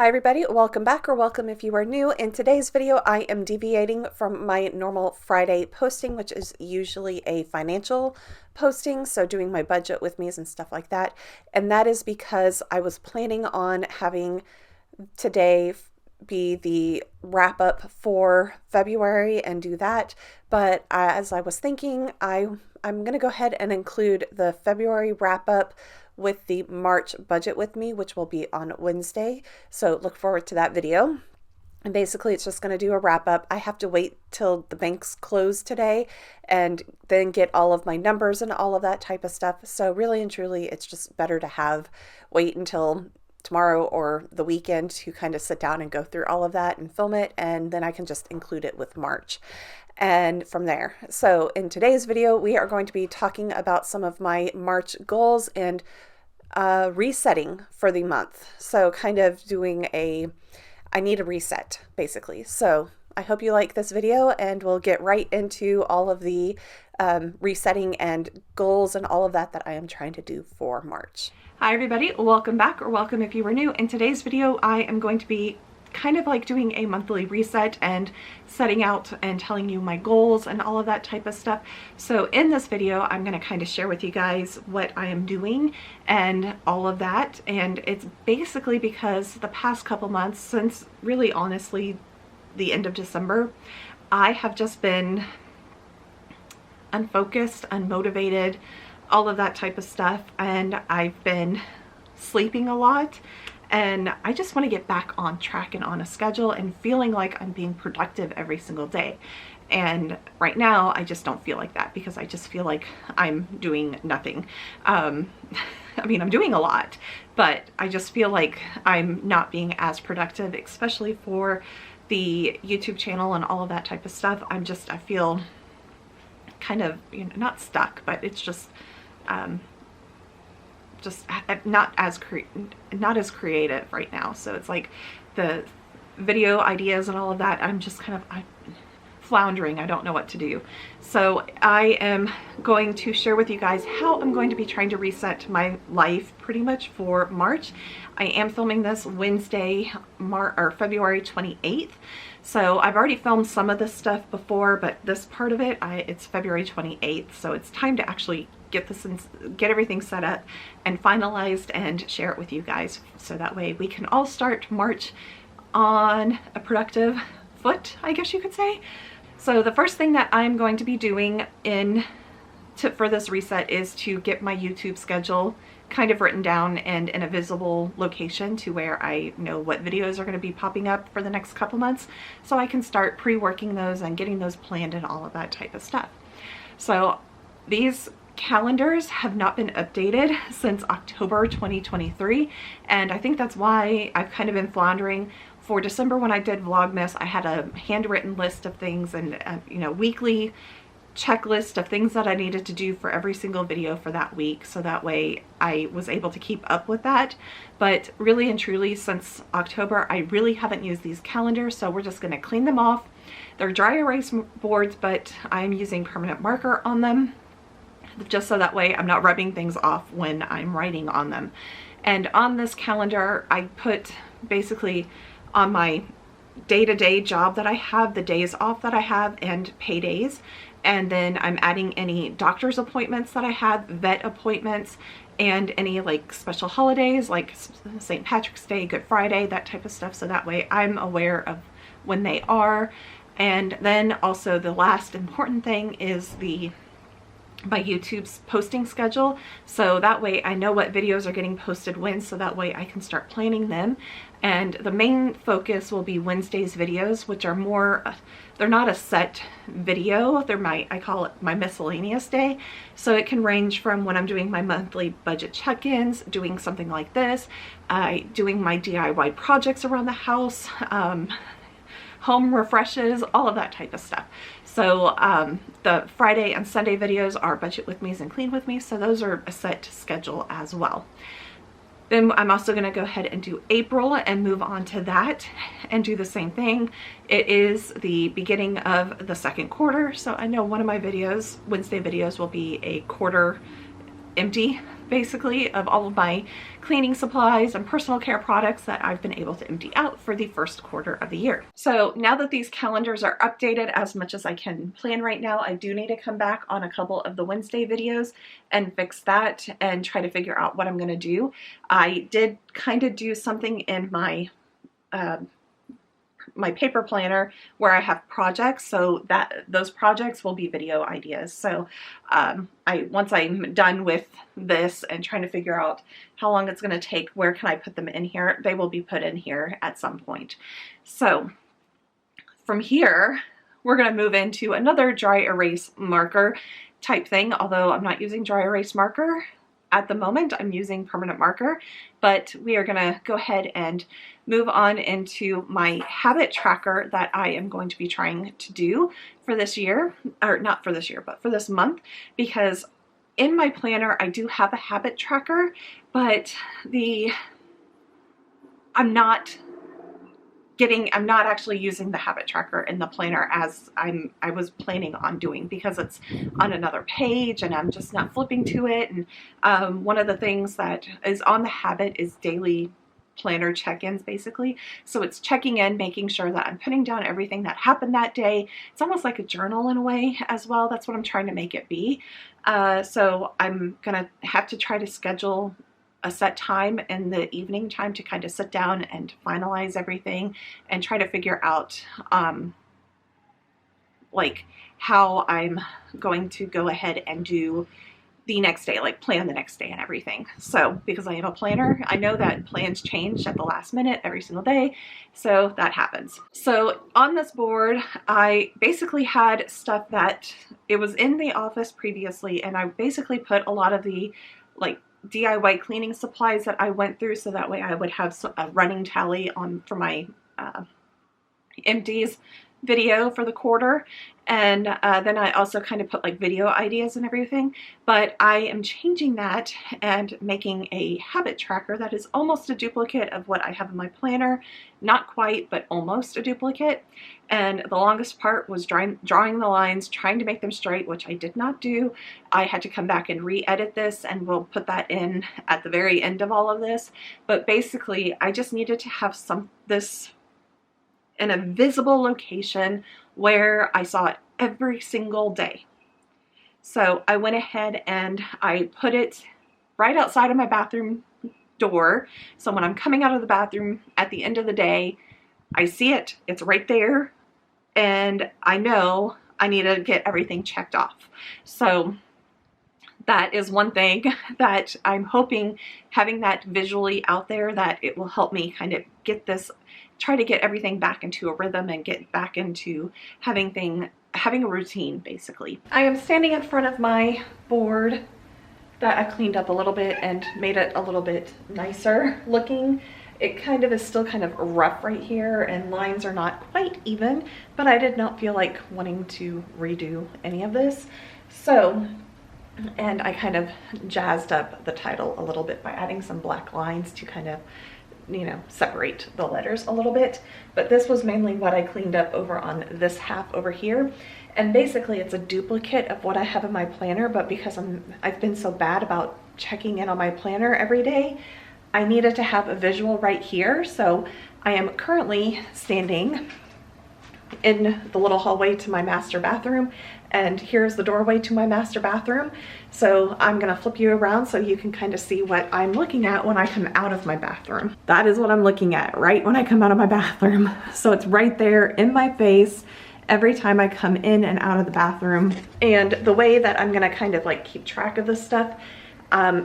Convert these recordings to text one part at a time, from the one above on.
Hi everybody, welcome back or welcome if you are new. In today's video, I am deviating from my normal Friday posting, which is usually a financial posting, so doing my budget with me's and stuff like that. And that is because I was planning on having today be the wrap up for February and do that. But as I was thinking, I'm going to go ahead and include the February wrap up with the March budget with me, which will be on Wednesday. So look forward to that video. And basically it's just going to do a wrap up. I have to wait till the banks close today and then get all of my numbers and all of that type of stuff. So really and truly, it's just better to wait until tomorrow or the weekend to kind of sit down and go through all of that and film it, and then I can just include it with March and from there. So in today's video, we are going to be talking about some of my March goals and resetting for the month. So kind of I need a reset basically. So I hope you like this video and we'll get right into all of the resetting and goals and all of that I am trying to do for March. Hi everybody, welcome back or welcome if you were new. In today's video, I am going to be kind of like doing a monthly reset and setting out and telling you my goals and all of that type of stuff. So in this video, I'm going to kind of share with you guys what I am doing and all of that. And it's basically because the past couple months, since really honestly the end of December, I have just been unfocused, unmotivated, all of that type of stuff, and I've been sleeping a lot, and I just want to get back on track and on a schedule and feeling like I'm being productive every single day. And right now I just don't feel like that because I just feel like I'm doing nothing. I mean, I'm doing a lot, but I just feel like I'm not being as productive, especially for the YouTube channel and all of that type of stuff. I feel kind of, not stuck, but it's just not as creative right now. So it's like the video ideas and all of that, I'm floundering. I don't know what to do. So I am going to share with you guys how I'm going to be trying to reset my life pretty much for March. I am filming this Wednesday, February 28th. So I've already filmed some of this stuff before, but this part of it, it's February 28th. So it's time to actually get everything set up and finalized and share it with you guys. So that way we can all start March on a productive foot, I guess you could say. So the first thing that I'm going to be doing for this reset is to get my YouTube schedule kind of written down and in a visible location to where I know what videos are going to be popping up for the next couple months, so I can start pre-working those and getting those planned and all of that type of stuff. So these calendars have not been updated since October 2023, and I think that's why I've kind of been floundering. For December, when I did Vlogmas, I had a handwritten list of things and weekly checklist of things that I needed to do for every single video for that week, so that way I was able to keep up with that. But really and truly, since October, I really haven't used these calendars, so we're just going to clean them off. They're dry erase boards, but I'm using permanent marker on them, just so that way I'm not rubbing things off when I'm writing on them. And on this calendar, I put basically on my day-to-day job that I have, the days off that I have, and paydays. And then I'm adding any doctor's appointments that I have, vet appointments, and any like special holidays like St. Patrick's Day, Good Friday, that type of stuff. So that way I'm aware of when they are. And then also the last important thing is my YouTube's posting schedule, so that way I know what videos are getting posted when, so that way I can start planning them. And the main focus will be Wednesday's videos, which are more, they're not a set video, I call it my miscellaneous day. So it can range from when I'm doing my monthly budget check-ins, doing something like this, doing my DIY projects around the house, home refreshes, all of that type of stuff. So the Friday and Sunday videos are budget with me's and clean with me, so those are a set schedule as well. Then I'm also going to go ahead and do April and move on to that and do the same thing. It is the beginning of the second quarter, so I know one of my videos, Wednesday videos, will be a quarter empty basically of all of my cleaning supplies and personal care products that I've been able to empty out for the first quarter of the year. So now that these calendars are updated as much as I can plan right now, I do need to come back on a couple of the Wednesday videos and fix that and try to figure out what I'm going to do. I did kind of do something in my my paper planner where I have projects, so that those projects will be video ideas. So once I'm done with this and trying to figure out how long it's going to take, where can I put them in here, they will be put in here at some point. So from here, we're going to move into another dry erase marker type thing, although I'm not using dry erase marker at the moment. I'm using permanent marker, but we are going to go ahead and move on into my habit tracker that I am going to be trying to do for this year, or not for this year, but for this month, because in my planner I do have a habit tracker, but I'm not actually using the habit tracker in the planner as I was planning on doing, because it's on another page and I'm just not flipping to it. And one of the things that is on the habit is daily planner check-ins, basically. So it's checking in, making sure that I'm putting down everything that happened that day. It's almost like a journal in a way as well. That's what I'm trying to make it be. So I'm gonna have to try to schedule a set time in the evening time to kind of sit down and finalize everything and try to figure out like how I'm going to go ahead and do the next day, like plan the next day and everything. So because I am a planner, I know that plans change at the last minute every single day, so that happens. So on this board, I basically had stuff that it was in the office previously, and I basically put a lot of the like DIY cleaning supplies that I went through, so that way I would have a running tally on for my empties video for the quarter. And then I also kind of put like video ideas and everything, but I am changing that and making a habit tracker that is almost a duplicate of what I have in my planner. Not quite, but almost a duplicate. And the longest part was drawing the lines, trying to make them straight, which I did not do. I had to come back and re-edit this, and we'll put that in at the very end of all of this. But basically, I just needed to have this in a visible location where I saw it every single day. So I went ahead and I put it right outside of my bathroom door. So when I'm coming out of the bathroom at the end of the day, I see it, it's right there, and I know I need to get everything checked off. So that is one thing that I'm hoping, having that visually out there, that it will help me kind of get this, try to get everything back into a rhythm and get back into having a routine, basically. I am standing in front of my board that I cleaned up a little bit and made it a little bit nicer looking. It kind of is still kind of rough right here, and lines are not quite even, but I did not feel like wanting to redo any of this. So, and I kind of jazzed up the title a little bit by adding some black lines to kind of, you know, separate the letters a little bit. But this was mainly what I cleaned up over on this half over here. And basically it's a duplicate of what I have in my planner, but because I've been so bad about checking in on my planner every day, I needed to have a visual right here. So I am currently standing in the little hallway to my master bathroom, and here's the doorway to my master bathroom. So I'm gonna flip you around so you can kind of see what I'm looking at when I come out of my bathroom. That is what I'm looking at right when I come out of my bathroom. So it's right there in my face every time I come in and out of the bathroom. And the way that I'm gonna kind of like keep track of this stuff,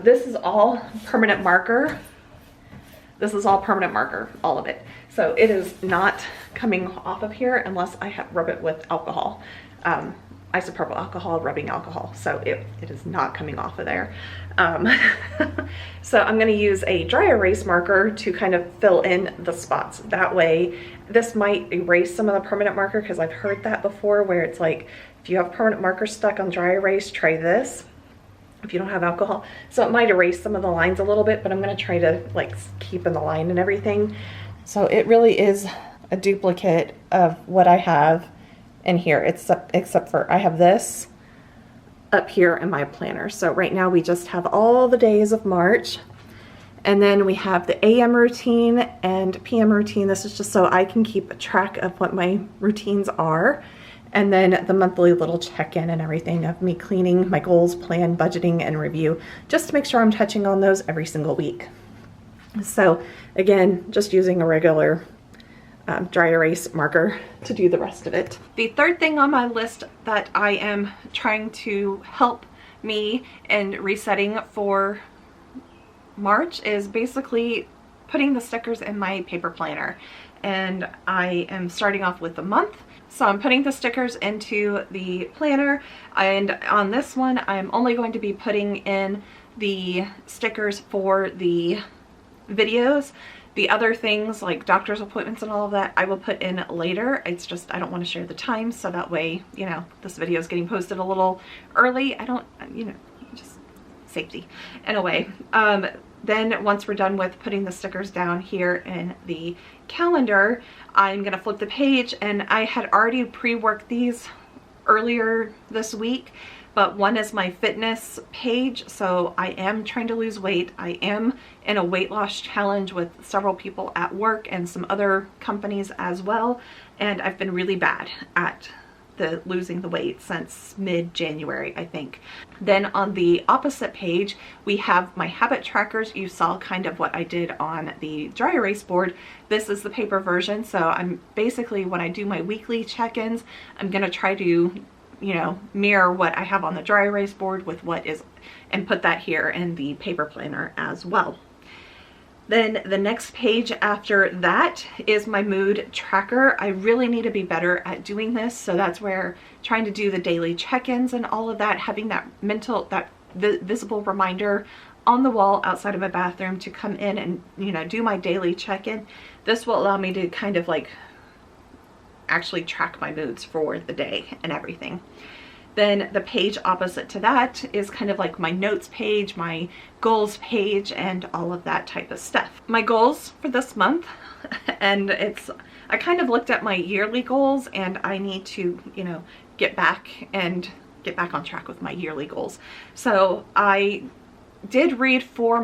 this is all permanent marker. This is all permanent marker, all of it. So it is not coming off of here unless I rub it with alcohol, isopropyl alcohol, rubbing alcohol. So it is not coming off of there. So I'm gonna use a dry erase marker to kind of fill in the spots. That way, this might erase some of the permanent marker, because I've heard that before, where it's like, if you have permanent marker stuck on dry erase, try this. If you don't have alcohol. So it might erase some of the lines a little bit, but I'm gonna try to like keep in the line and everything. So it really is a duplicate of what I have in here, except for I have this up here in my planner. So right now we just have all the days of March, and then we have the AM routine and PM routine. This is just so I can keep track of what my routines are. And then the monthly little check-in and everything of me cleaning, my goals, plan, budgeting, and review, just to make sure I'm touching on those every single week. So again, just using a regular dry erase marker to do the rest of it. The third thing on my list that I am trying to help me in resetting for March is basically putting the stickers in my paper planner. And I am starting off with the month. So I'm putting the stickers into the planner, and on this one I'm only going to be putting in the stickers for the videos. The other things like doctor's appointments and all of that I will put in later. It's just I don't want to share the time, so that way, you know, this video is getting posted a little early. I don't, you know, just safety in a way. Then once we're done with putting the stickers down here in the calendar, I'm gonna flip the page, and I had already pre-worked these earlier this week, but one is my fitness page. So I am trying to lose weight. I am in a weight loss challenge with several people at work and some other companies as well, and I've been really bad at losing the weight since mid-January, I think. Then on the opposite page we have my habit trackers. You saw kind of what I did on the dry erase board. This is the paper version, so I'm basically, when I do my weekly check-ins, I'm gonna try to, you know, mirror what I have on the dry erase board with what is, and put that here in the paper planner as well. Then the next page after that is my mood tracker. I really need to be better at doing this, so that's where trying to do the daily check-ins and all of that, having that mental, that visible reminder on the wall outside of my bathroom to come in and, you know, do my daily check-in. This will allow me to kind of like actually track my moods for the day and everything. Then the page opposite to that is kind of like my notes page, my goals page, and all of that type of stuff. My goals for this month, and I kind of looked at my yearly goals, and I need to, you know, get back on track with my yearly goals. So I did read 4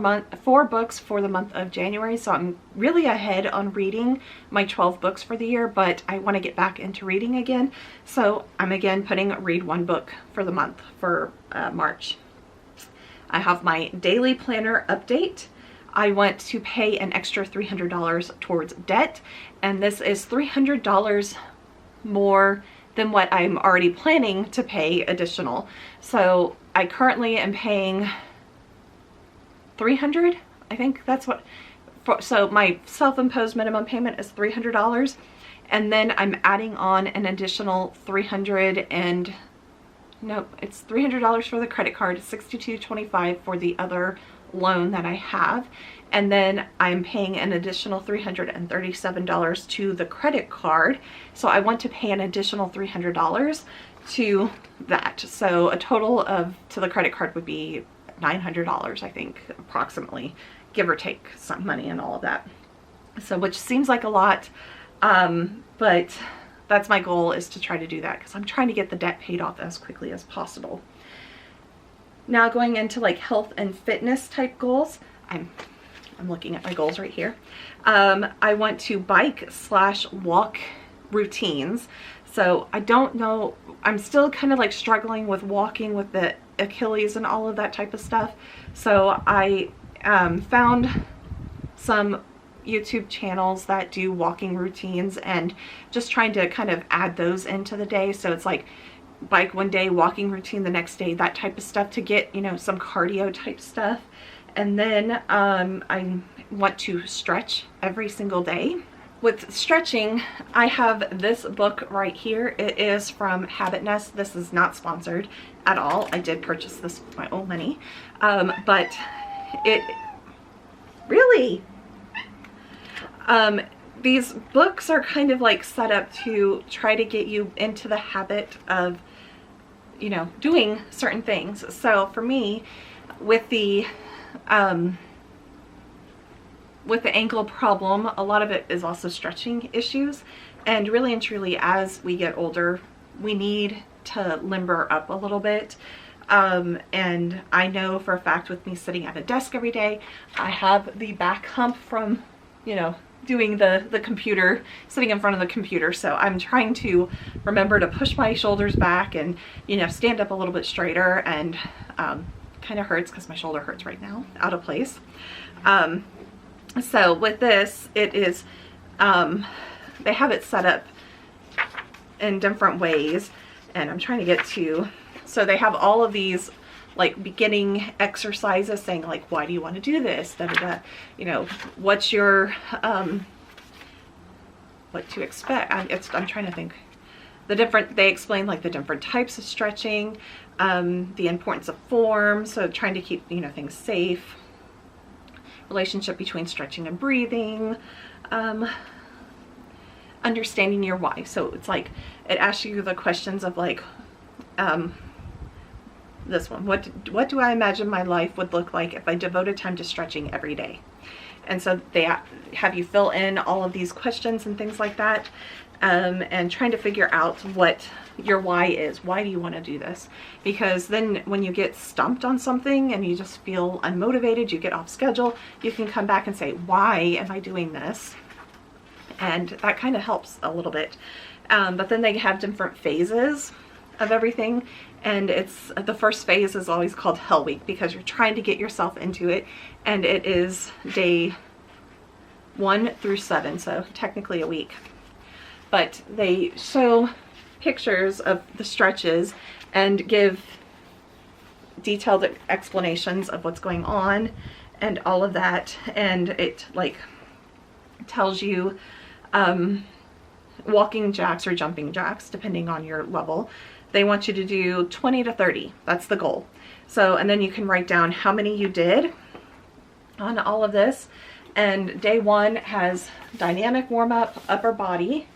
books for the month of January, so I'm really ahead on reading my 12 books for the year, but I want to get back into reading again. So I'm again putting read 1 book for the month for March. I have my daily planner update. I want to pay an extra $300 towards debt, and this is $300 more than what I'm already planning to pay additional. So I currently am paying $300, I think that's what, so my self-imposed minimum payment is $300, and then I'm adding on an additional $300, and nope, it's $300 for the credit card, $62.25 for the other loan that I have, and then I'm paying an additional $337 to the credit card. So I want to pay an additional $300 to that, so a total of to the credit card would be $900, I think, approximately, give or take some money and all of that. So, which seems like a lot, but that's my goal, is to try to do that, because I'm trying to get the debt paid off as quickly as possible. Now going into like health and fitness type goals, I'm looking at my goals right here. I want to bike/walk routines. So I don't know, I'm still kind of like struggling with walking with the Achilles and all of that type of stuff. So I found some YouTube channels that do walking routines, and just trying to kind of add those into the day. So it's like bike one day, walking routine the next day, that type of stuff, to get, you know, some cardio type stuff. And then I want to stretch every single day. With stretching, I have this book right here. It is from Habit Nest. This is not sponsored at all. I did purchase this with my own money. But it really, these books are kind of like set up to try to get you into the habit of, you know, doing certain things. So for me, with the ankle problem, a lot of it is also stretching issues, and really and truly, as we get older, we need to limber up a little bit. And I know for a fact with me sitting at a desk every day, I have the back hump from, you know, doing the computer, sitting in front of the computer. So I'm trying to remember to push my shoulders back and, you know, stand up a little bit straighter, and kind of hurts because my shoulder hurts right now, out of place. So with this, it is, they have it set up in different ways, and I'm trying to get to, so they have all of these like beginning exercises saying like, why do you want to do this? Da, da, da. You know, what's your, what to expect. I'm trying to think. They explain like the different types of stretching, the importance of form. So trying to keep, you know, things safe, relationship between stretching and breathing, understanding your why. So it's like, it asks you the questions of like, this one, what do I imagine my life would look like if I devoted time to stretching every day? And so they have you fill in all of these questions and things like that, and trying to figure out what your why is. Why do you want to do this? Because then when you get stumped on something and you just feel unmotivated, you get off schedule, you can come back and say, why am I doing this? And that kind of helps a little bit. But then they have different phases of everything, and it's, the first phase is always called Hell Week because you're trying to get yourself into it, and it is day 1 through 7, so technically a week. But they show pictures of the stretches and give detailed explanations of what's going on and all of that, and it like tells you walking jacks or jumping jacks depending on your level. They want you to do 20 to 30. That's the goal. So, and then you can write down how many you did on all of this. And day 1 has dynamic warm-up, upper body.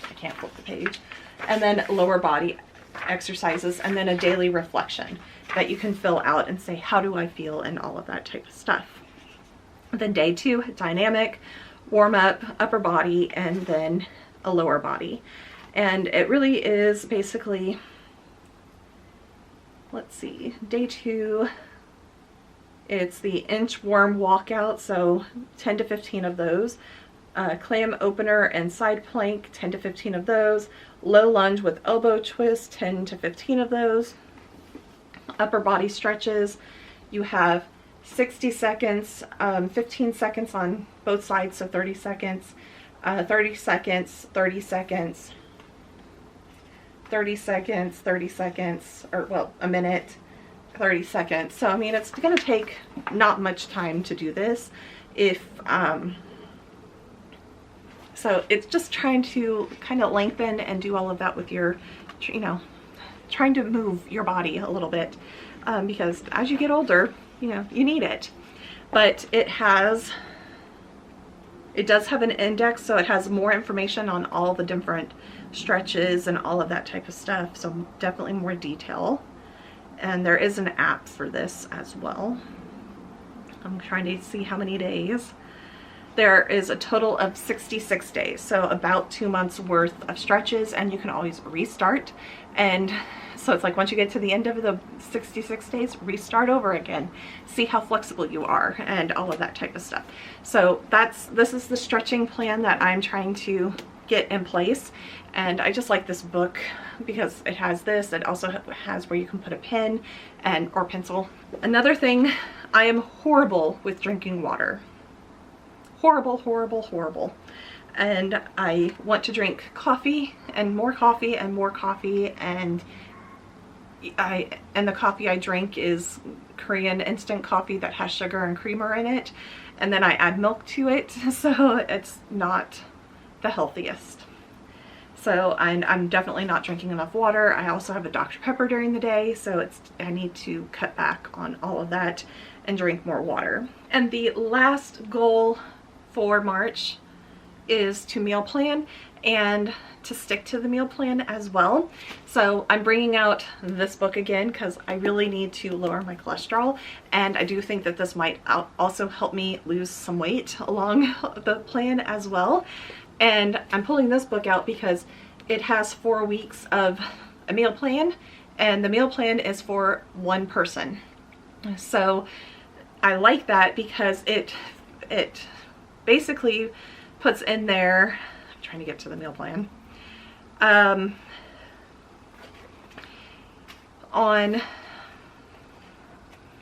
I can't flip the page. And then lower body exercises, and then a daily reflection that you can fill out and say, how do I feel, and all of that type of stuff. Then day 2, dynamic, warm-up, upper body, and then a lower body. And it really is basically, let's see, day 2, it's the inchworm walkout, so 10 to 15 of those. Clam opener and side plank, 10 to 15 of those. Low lunge with elbow twist, 10 to 15 of those. Upper body stretches, you have 60 seconds, 15 seconds on both sides, so 30 seconds, 30 seconds, 30 seconds, 30 seconds, 30 seconds, or well, a minute, 30 seconds. So, I mean, it's going to take not much time to do this if, so it's just trying to kind of lengthen and do all of that with your, you know, trying to move your body a little bit, because as you get older, you know, you need it. But it does have an index, so it has more information on all the different stretches and all of that type of stuff, so definitely more detail. And there is an app for this as well. I'm trying to see how many days. There is a total of 66 days, so about 2 months worth of stretches, and you can always restart. And so it's like once you get to the end of the 66 days, restart over again. See how flexible you are and all of that type of stuff. So this is the stretching plan that I'm trying to get in place. And I just like this book because it has this. It also has where you can put a pen and or pencil. Another thing, I am horrible with drinking water. Horrible, horrible, horrible. And I want to drink coffee and more coffee and more coffee, and the coffee I drink is Korean instant coffee that has sugar and creamer in it, and then I add milk to it, so it's not the healthiest. So I'm definitely not drinking enough water. I also have a Dr. Pepper during the day, so I need to cut back on all of that and drink more water. And the last goal for March is to meal plan and to stick to the meal plan as well. So I'm bringing out this book again because I really need to lower my cholesterol, and I do think that this might also help me lose some weight along the plan as well. And I'm pulling this book out because it has 4 weeks of a meal plan and the meal plan is for one person. So I like that because it basically puts in there, I'm trying to get to the meal plan,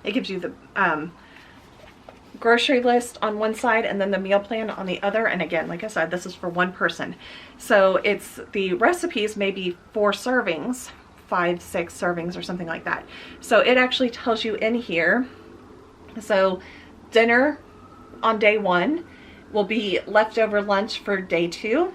it gives you the grocery list on one side and then the meal plan on the other. And again, like I said, this is for one person. So it's, the recipes may be 4 servings, 5, 6 servings or something like that. So it actually tells you in here. So dinner on day 1 will be leftover lunch for day 2.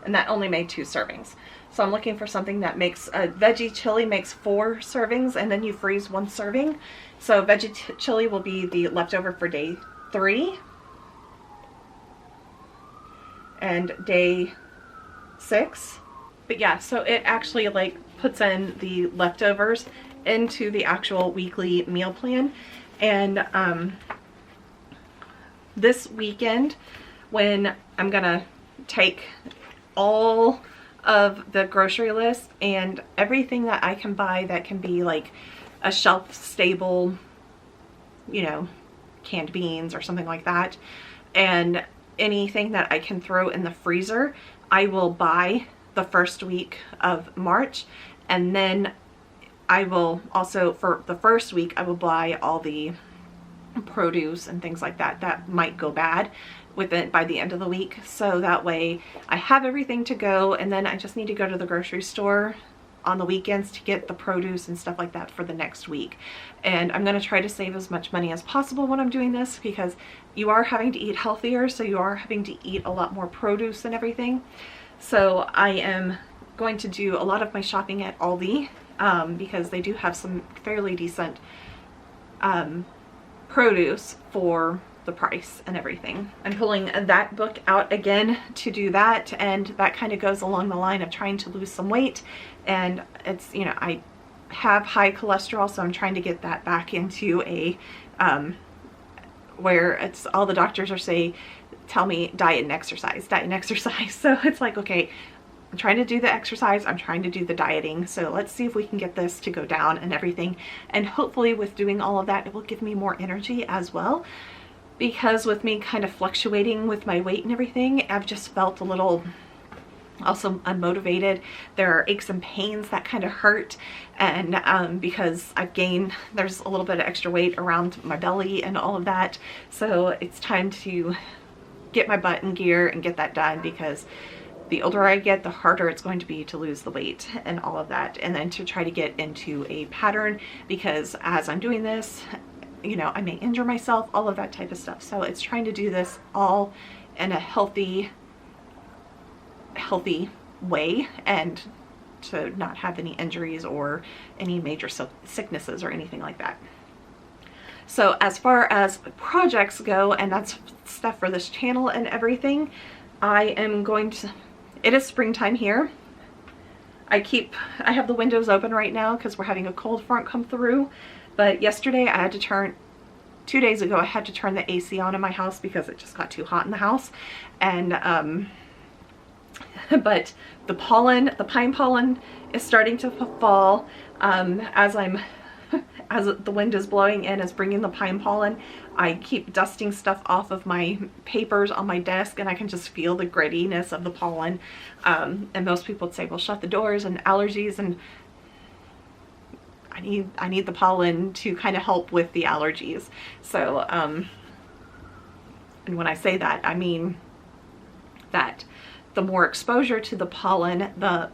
And that only made 2 servings. So I'm looking for something that makes, veggie chili makes 4 servings and then you freeze 1 serving. So veggie chili will be the leftover for day 3 and day 6. But yeah, so it actually like puts in the leftovers into the actual weekly meal plan. And this weekend, when I'm gonna take all of the grocery list and everything that I can buy that can be like a shelf stable, you know, canned beans or something like that, and anything that I can throw in the freezer, I will buy the first week of March. And then I will also, for the first week, I will buy all the produce and things like that that might go bad with it by the end of the week. So that way I have everything to go, and then I just need to go to the grocery store on the weekends to get the produce and stuff like that for the next week. And I'm going to try to save as much money as possible when I'm doing this, because you are having to eat healthier, so you are having to eat a lot more produce and everything. So I am going to do a lot of my shopping at Aldi, because they do have some fairly decent produce for the price and everything. I'm pulling that book out again to do that, and that kind of goes along the line of trying to lose some weight. And it's, you know, I have high cholesterol, so I'm trying to get that back into a where it's all the doctors are saying, tell me diet and exercise, diet and exercise. So it's like, okay, I'm trying to do the exercise, I'm trying to do the dieting, so let's see if we can get this to go down and everything. And hopefully with doing all of that, it will give me more energy as well, because with me kind of fluctuating with my weight and everything, I've just felt a little also unmotivated. There are aches and pains that kind of hurt, and because I've gained, there's a little bit of extra weight around my belly and all of that. So it's time to get my butt in gear and get that done, because the older I get, the harder it's going to be to lose the weight and all of that, and then to try to get into a pattern, because as I'm doing this, you know, I may injure myself, all of that type of stuff. So it's trying to do this all in a healthy way, and to not have any injuries or any major sicknesses or anything like that. So as far as projects go, and that's stuff for this channel and everything, I am going to, it is springtime here. I have the windows open right now because we're having a cold front come through. But yesterday I had to turn, 2 days ago I had to turn the AC on in my house because it just got too hot in the house. And but the pollen, the pine pollen is starting to fall. As the wind is blowing in, it's bringing the pine pollen. I keep dusting stuff off of my papers on my desk, and I can just feel the grittiness of the pollen. And most people would say, well, shut the doors and allergies, and I need the pollen to kind of help with the allergies. So, and when I say that, I mean that the more exposure to the pollen, the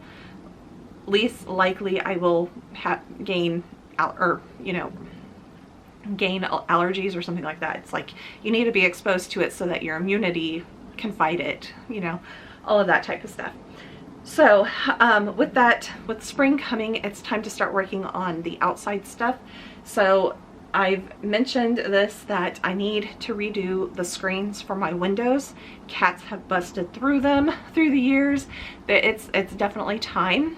least likely I will gain allergies or something like that. It's like you need to be exposed to it so that your immunity can fight it, you know, all of that type of stuff. So with that, with spring coming, it's time to start working on the outside stuff. So I've mentioned this, that I need to redo the screens for my windows. Cats have busted through them through the years. It's definitely time.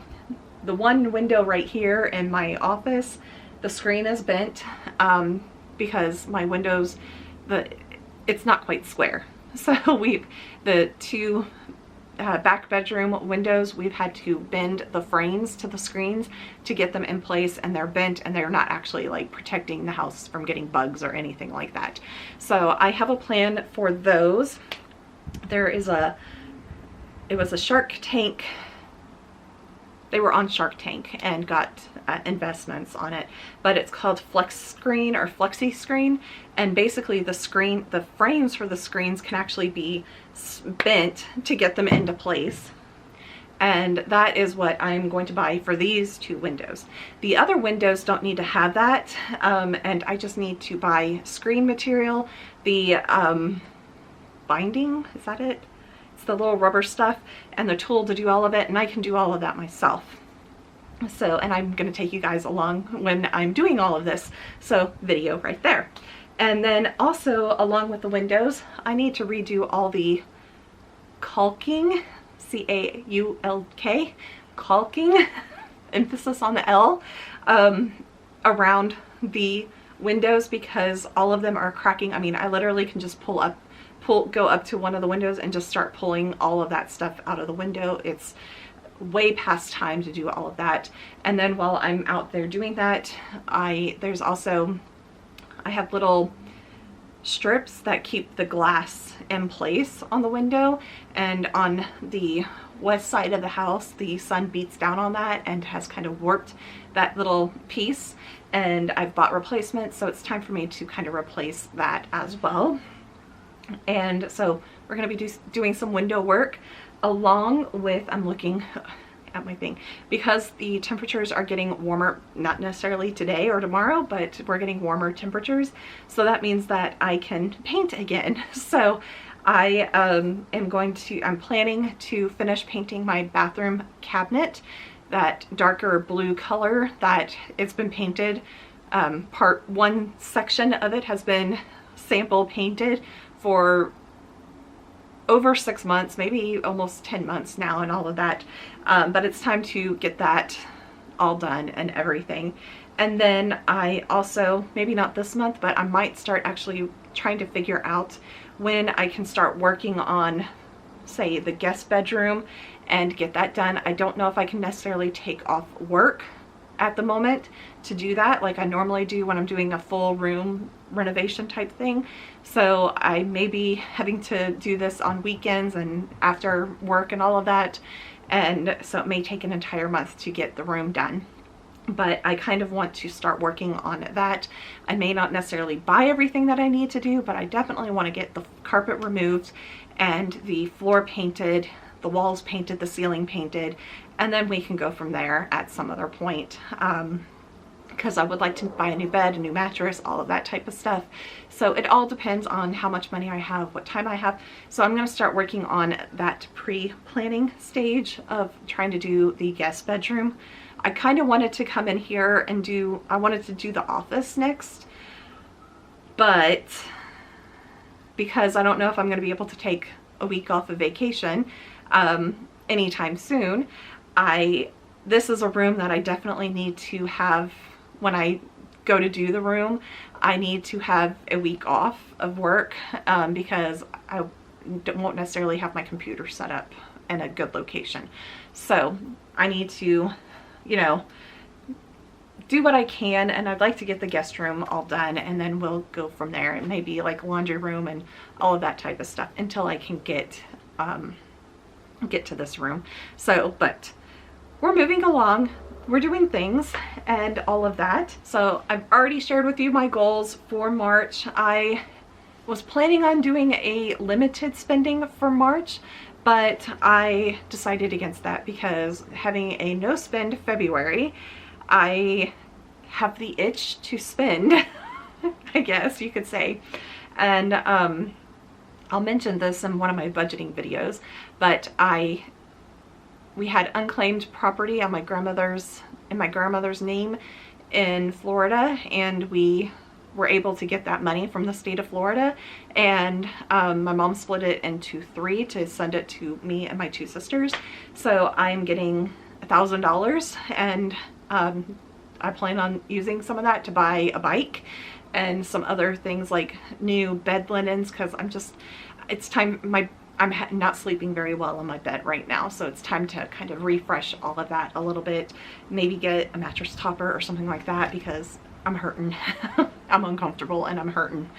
The one window right here in my office, the screen is bent because my windows, it's not quite square. So the two back bedroom windows, we've had to bend the frames to the screens to get them in place, and they're bent and they're not actually like protecting the house from getting bugs or anything like that. So I have a plan for those. It was a Shark Tank. They were on Shark Tank and got investments on it, but it's called Flex Screen or Flexi Screen. And basically the frames for the screens can actually be bent to get them into place. And that is what I'm going to buy for these two windows. The other windows don't need to have that. And I just need to buy screen material, the binding, is that it? It's the little rubber stuff, and the tool to do all of it, and I can do all of that myself. So, and I'm gonna take you guys along when I'm doing all of this. So video right there. And then also along with the windows, I need to redo all the caulking, C-A-U-L-K, caulking, emphasis on the L, around the windows, because all of them are cracking. I mean, I literally can just go up to one of the windows and just start pulling all of that stuff out of the window. It's way past time to do all of that. And then while I'm out there doing that, I have little strips that keep the glass in place on the window, and on the west side of the house the sun beats down on that and has kind of warped that little piece, and I've bought replacements, so it's time for me to kind of replace that as well. And so we're going to be doing some window work along with, I'm looking at my thing, because the temperatures are getting warmer, not necessarily today or tomorrow, but we're getting warmer temperatures. So that means that I can paint again. So I I'm planning to finish painting my bathroom cabinet, that darker blue color that it's been painted. One section of it has been sample painted for over 6 months, maybe almost 10 months now, and all of that. But it's time to get that all done and everything. And then I also, maybe not this month, but I might start actually trying to figure out when I can start working on, say, the guest bedroom and get that done. I don't know if I can necessarily take off work at the moment to do that like I normally do when I'm doing a full room renovation type thing. So I may be having to do this on weekends and after work and all of that, and so it may take an entire month to get the room done. But I kind of want to start working on that. I may not necessarily buy everything that I need to do, but I definitely want to get the carpet removed and the floor painted, the walls painted, the ceiling painted, and then we can go from there at some other point. Because I would like to buy a new bed, a new mattress, all of that type of stuff. So it all depends on how much money I have, what time I have. So I'm going to start working on that pre-planning stage of trying to do the guest bedroom. I kind of wanted to come in here and I wanted to do the office next, but because I don't know if I'm going to be able to take a week off of vacation anytime soon, this is a room that I definitely need to have. When I go to do the room, I need to have a week off of work because I won't necessarily have my computer set up in a good location. So I need to, do what I can, and I'd like to get the guest room all done, and then we'll go from there. It may be like laundry room and all of that type of stuff until I can get to this room. So, but we're moving along. We're doing things and all of that. So I've already shared with you my goals for March. I was planning on doing a limited spending for March, but I decided against that because having a no spend February, I have the itch to spend, I guess you could say. And I'll mention this in one of my budgeting videos, but we had unclaimed property on my grandmother's name in Florida, and we were able to get that money from the state of Florida, and my mom split it into 3 to send it to me and my 2 sisters. So I'm getting $1,000, and I plan on using some of that to buy a bike and some other things like new bed linens, because it's time, I'm not sleeping very well in my bed right now, so it's time to kind of refresh all of that a little bit. Maybe get a mattress topper or something like that, because I'm hurting. I'm uncomfortable and I'm hurting.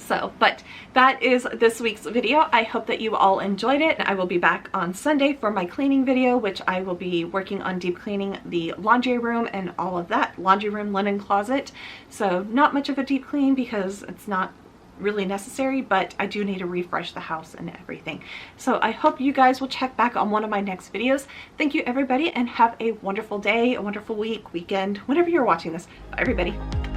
But that is this week's video. I hope that you all enjoyed it. I will be back on Sunday for my cleaning video, which I will be working on deep cleaning the laundry room and all of that. Laundry room, linen closet. So not much of a deep clean because it's not really necessary, but I do need to refresh the house and everything. So I hope you guys will check back on one of my next videos. Thank you everybody, and have a wonderful day, a wonderful week, weekend, whenever you're watching this. Bye everybody.